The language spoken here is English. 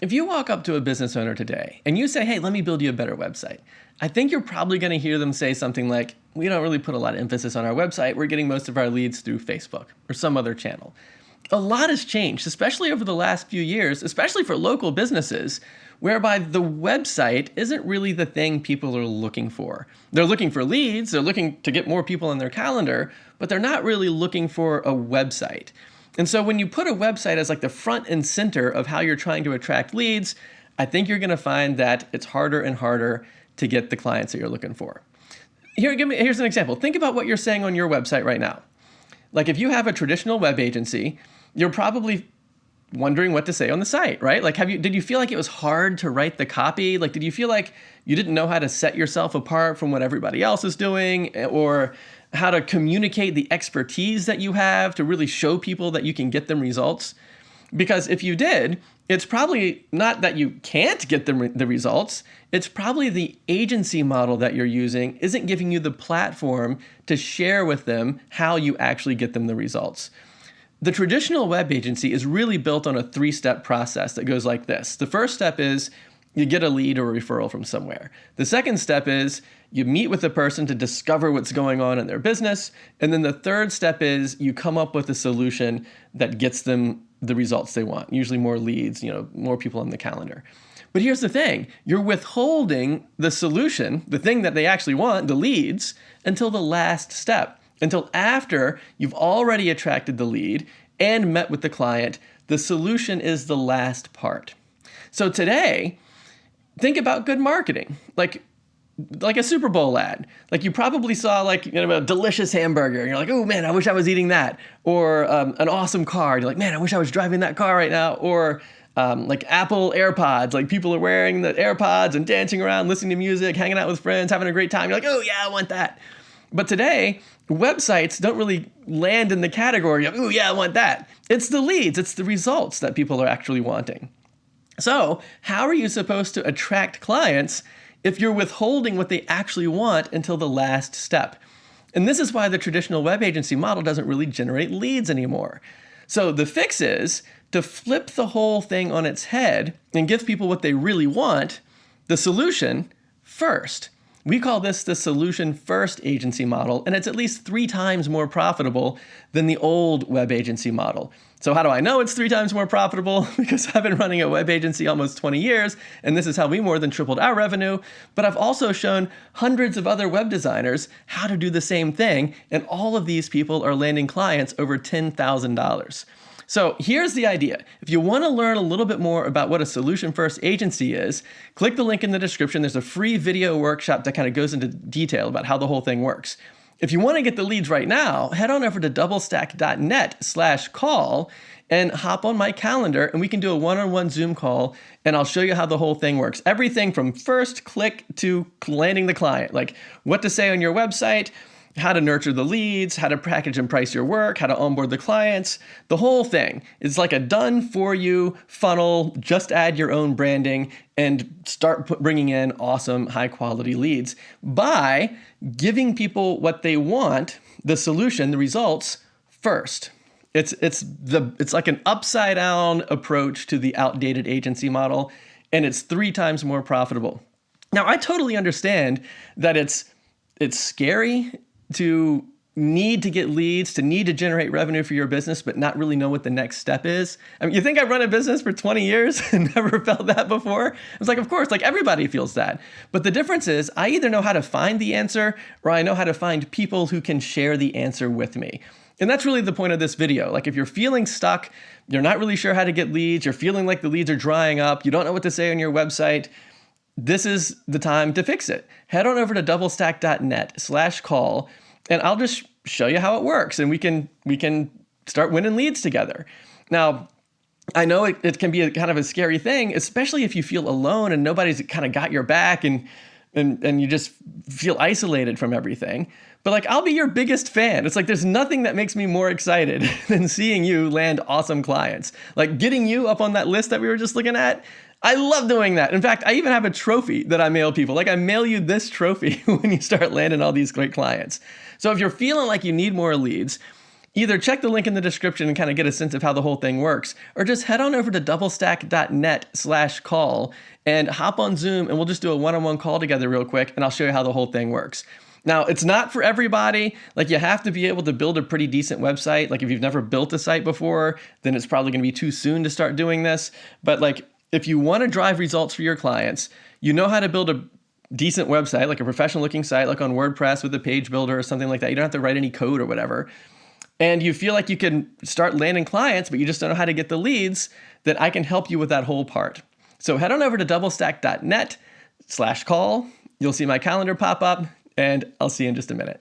If you walk up to a business owner today and you say, hey, let me build you a better website, I think you're probably going to hear them say something like, we don't really put a lot of emphasis on our website. We're getting most of our leads through Facebook or some other channel. A lot has changed, especially over the last few years, especially for local businesses, whereby the website isn't really the thing people are looking for. They're looking for leads, they're looking to get more people on their calendar, but they're not really looking for a website. And so when you put a website as like the front and center of how you're trying to attract leads, I think you're going to find that it's harder and harder to get the clients that you're looking for. Here's an example. Think about what you're saying on your website right now. Like if you have a traditional web agency, you're probably wondering what to say on the site, right? Like did you feel like it was hard to write the copy? Like did you feel like you didn't know how to set yourself apart from what everybody else is doing, or how to communicate the expertise that you have to really show people that you can get them results? Because if you did, it's probably not that you can't get them the results. It's probably the agency model that you're using isn't giving you the platform to share with them how you actually get them the results. The traditional web agency is really built on a 3-step process that goes like this. The first step is you get a lead or a referral from somewhere. The second step is you meet with the person to discover what's going on in their business. And then the third step is you come up with a solution that gets them the results they want, usually more leads, more people on the calendar. But here's the thing, you're withholding the solution, the thing that they actually want, the leads, until the last step, until after you've already attracted the lead and met with the client. The solution is the last part. So today, think about good marketing, like a Super Bowl ad. Like you probably saw a delicious hamburger and you're like, oh man, I wish I was eating that. Or an awesome car. You're like, man, I wish I was driving that car right now. Or like Apple AirPods, like people are wearing the AirPods and dancing around, listening to music, hanging out with friends, having a great time. You're like, oh yeah, I want that. But today, websites don't really land in the category of, oh yeah, I want that. It's the leads, it's the results that people are actually wanting. So how are you supposed to attract clients if you're withholding what they actually want until the last step? And this is why the traditional web agency model doesn't really generate leads anymore. So the fix is to flip the whole thing on its head and give people what they really want, the solution, first. We call this the solution first agency model, and it's at least 3 times more profitable than the old web agency model. So how do I know it's 3 times more profitable? Because I've been running a web agency almost 20 years, and this is how we more than tripled our revenue. But I've also shown hundreds of other web designers how to do the same thing, and all of these people are landing clients over $10,000. So here's the idea. If you want to learn a little bit more about what a solution-first agency is, click the link in the description. There's a free video workshop that kind of goes into detail about how the whole thing works. If you want to get the leads right now, head on over to doublestack.net/call and hop on my calendar, and we can do a one-on-one Zoom call, and I'll show you how the whole thing works. Everything from first click to landing the client, like what to say on your website, how to nurture the leads, how to package and price your work, how to onboard the clients. The whole thing is like a done-for-you funnel. Just add your own branding and start bringing in awesome, high-quality leads by giving people what they want, the solution, the results, first. It's like an upside-down approach to the outdated agency model, and it's 3 times more profitable. Now, I totally understand that it's scary to need to get leads, to need to generate revenue for your business, but not really know what the next step is. I mean, you think I've run a business for 20 years and never felt that before? It's like, of course, like everybody feels that. But the difference is I either know how to find the answer or I know how to find people who can share the answer with me. And that's really the point of this video. Like if you're feeling stuck, you're not really sure how to get leads, you're feeling like the leads are drying up, you don't know what to say on your website, this is the time to fix it. Head on over to doublestack.net/call and I'll just show you how it works, and we can start winning leads together. Now, I know it can be a kind of a scary thing, especially if you feel alone and nobody's kind of got your back and you just feel isolated from everything. But like, I'll be your biggest fan. It's like there's nothing that makes me more excited than seeing you land awesome clients. Like getting you up on that list that we were just looking at, I love doing that. In fact, I even have a trophy that I mail people. Like I mail you this trophy when you start landing all these great clients. So if you're feeling like you need more leads, Either check the link in the description and kind of get a sense of how the whole thing works, or just head on over to doublestack.net/call and hop on Zoom and we'll just do a one-on-one call together real quick and I'll show you how the whole thing works. Now, it's not for everybody. Like, you have to be able to build a pretty decent website. Like, if you've never built a site before, then it's probably going to be too soon to start doing this. But like, if you want to drive results for your clients, you know how to build a decent website, like a professional looking site, like on WordPress with a page builder or something like that. You don't have to write any code or whatever. And you feel like you can start landing clients, but you just don't know how to get the leads, then I can help you with that whole part. So head on over to doublestack.net/call. You'll see my calendar pop up, and I'll see you in just a minute.